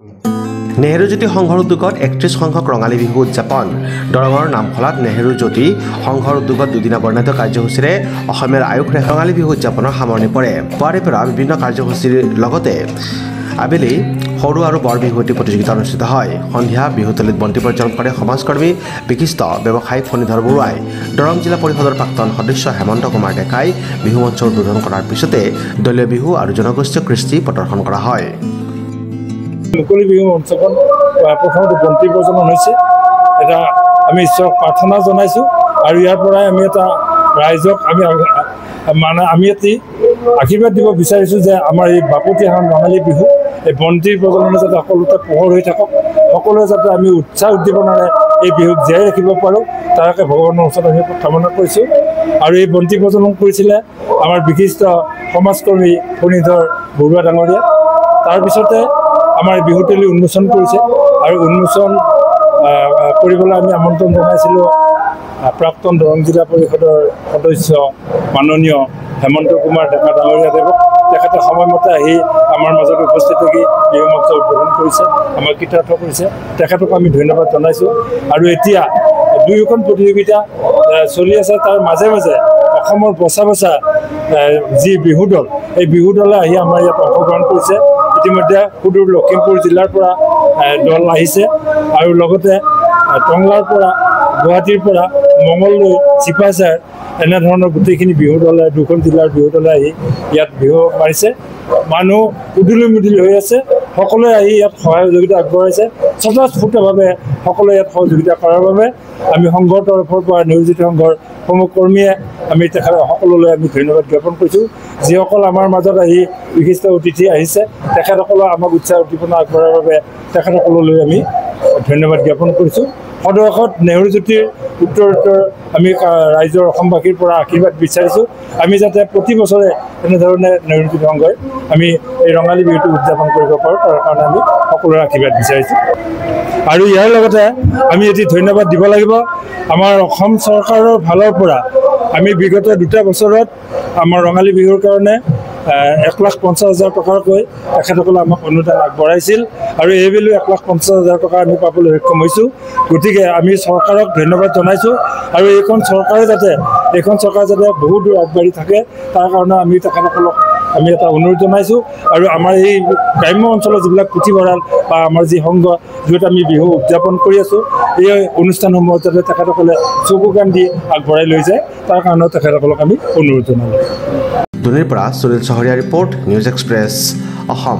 নেহেৰু জ্যোতি সংঘৰ উদ্যোগত ৩১ সংখ্যক ৰঙালী বিহু উদযাপন দৰঙৰ নামখলাত নেহেৰু জ্যোতি সংঘৰ উদ্যোগত দুদিনা বৰ্ণিত কাৰ্যসূচীৰে অসমীয়াৰ আয়ুস ৰঙালী বিহু উদযাপনৰ সামৰণি পৰে পুৱাৰে পৰা বিভিন্ন কাৰ্যসূচীৰ লগতে আবেলি সৰু আৰু বৰ বিহুৱতী প্ৰতিযোগিতা অনুষ্ঠিত হয় সন্ধিয়া বিহুতলীত বন্তি প্ৰজ্বলন কৰে সমাজকৰ্মী বিশিষ্ট ব্যৱসায়িক ফণীধৰ বৰুৱাই দৰং জিলা পৰিষদৰ প্ৰাক্তন সদস্য হেমন্ত কুমাৰ ডেকাই বিহু মঞ্চ উদ্বোধন কৰাৰ পিছতে দলীয় বিহু আৰু জনগোষ্ঠীয় কৃষ্টি প্ৰদৰ্শন কৰা হয় মুকলি বিহু মঞ্চখন প্ৰথমতে বন্তি প্ৰজ্বলন হৈছে এটা আমি ঈশ্বৰক প্ৰাৰ্থনা জনাইছোঁ আৰু ইয়াৰ পৰাই আমি এটা ৰাইজক আমি এটি আশীৰ্বাদ দিব বিচাৰিছোঁ যে আমাৰ এই বাপতিসাহোন ৰঙালী বিহু এই বন্তিৰ প্ৰজ্বলনে যাতে সকলোতে পোহৰ হৈ থাকক সকলোৱে যাতে আমি উৎসাহ উদ্দীপনাৰে এই বিহুক জীয়াই ৰাখিব পাৰোঁ তাকে ভগৱানৰ ওচৰত আমি কামনা কৰিছোঁ আৰু এই বন্তি প্ৰজ্বলন কৰিছিলে আমাৰ বিশিষ্ট সমাজকৰ্মী ফণীধৰ বৰুৱা ডাঙৰীয়া তাৰপিছতে আমাৰ বিহুতলী উন্মোচন কৰিছে আৰু উন্মোচন কৰিবলৈ আমি আমন্ত্ৰণ জনাইছিলোঁ প্ৰাক্তন দৰং জিলা পৰিষদৰ সদস্য মাননীয় হেমন্ত কুমাৰ ডেকা ডাঙৰীয়াদেৱক তেখেতে সময়মতে আহি আমাৰ মাজত উপস্থিত থাকি বিহু মঞ্চ উদ্বোধন কৰিছে আমাক কৃতাৰ্থ কৰিছে তেখেতক আমি ধন্যবাদ জনাইছোঁ আৰু এতিয়া দুয়োখন প্ৰতিযোগিতা চলি আছে তাৰ মাজে মাজে অসমৰ বচা বচা যি বিহু দল এই বিহু দলে আহি আমাৰ ইয়াত অংশগ্ৰহণ কৰিছে ইতিমধ্যে সুদূৰ লখিমপুৰ জিলাৰ পৰা দল আহিছে আৰু লগতে টংলাৰ পৰা গুৱাহাটীৰ পৰা মঙলদৈ চিপাঝাৰ এনেধৰণৰ গোটেইখিনি বিহু দলে দুখন জিলাৰ বিহু দলে আহি ইয়াত বিহু মাৰিছে মানুহ উদুলি মুদুলি হৈ আছে সকলোৱে আহি ইয়াত সহযোগিতা আগবঢ়াইছে স্বতঃস্ফূৰ্তভাৱে সকলোৱে ইয়াত সহযোগিতা কৰাৰ বাবে আমি সংঘৰ তৰফৰ পৰা নেহেৰু জ্যোতি সংঘৰ প্ৰমুখ কৰ্মীয়ে আমি তেখেত সকলোলৈ আমি ধন্যবাদ জ্ঞাপন কৰিছোঁ যিসকল আমাৰ মাজত আহি বিশিষ্ট অতিথি আহিছে তেখেতসকলক আমাক উৎসাহ উদ্দীপনা আগবঢ়াৰ বাবে তেখেতসকললৈ আমি ধন্যবাদ জ্ঞাপন কৰিছোঁ সদৌ নেহেৰু জ্যোতিৰ উত্তৰোত্তৰ আমি ৰাইজৰ অসমবাসীৰ পৰা আশীৰ্বাদ বিচাৰিছোঁ আমি যাতে প্ৰতি বছৰে এনেধৰণে নেহেৰু জ্যোতি সংঘই আমি এই ৰঙালী বিহুটো উদযাপন কৰিব পাৰোঁ তাৰ কাৰণে আমি সকলোৰে আশীৰ্বাদ বিচাৰিছোঁ আৰু ইয়াৰ লগতে আমি এটি ধন্যবাদ দিব লাগিব আমাৰ অসম চৰকাৰৰ ফালৰ পৰা আমি বিগত 2 বছৰত আমাৰ ৰঙালী বিহুৰ কাৰণে 1,50,000 টকাকৈ তেখেতসকলে আমাক অনুদান আগবঢ়াইছিল আৰু এইবেলি 1,50,000 টকা আমি পাবলৈ সক্ষম হৈছোঁ গতিকে আমি চৰকাৰক ধন্যবাদ জনাইছোঁ আৰু এইখন চৰকাৰ যাতে বহু দূৰ আগবাঢ়ি থাকে তাৰ কাৰণে আমি তেখেতসকলক আমি এটা অনুৰোধ জনাইছোঁ আৰু আমাৰ এই গ্ৰাম্য অঞ্চলৰ যিবিলাক পুথিভঁৰাল বা আমাৰ যি সংঘ য'ত আমি বিহু উদযাপন কৰি আছোঁ এই অনুষ্ঠানসমূহত যাতে তেখেতসকলে চকু কাণ দি আগবঢ়াই লৈ যায় তাৰ কাৰণে তেখেতসকলক আমি অনুৰোধ জনালোঁ ধুনীৰ পৰা সুনীল চহৰীয়া ৰিপৰ্ট নিউজ এক্সপ্ৰেছ অসম।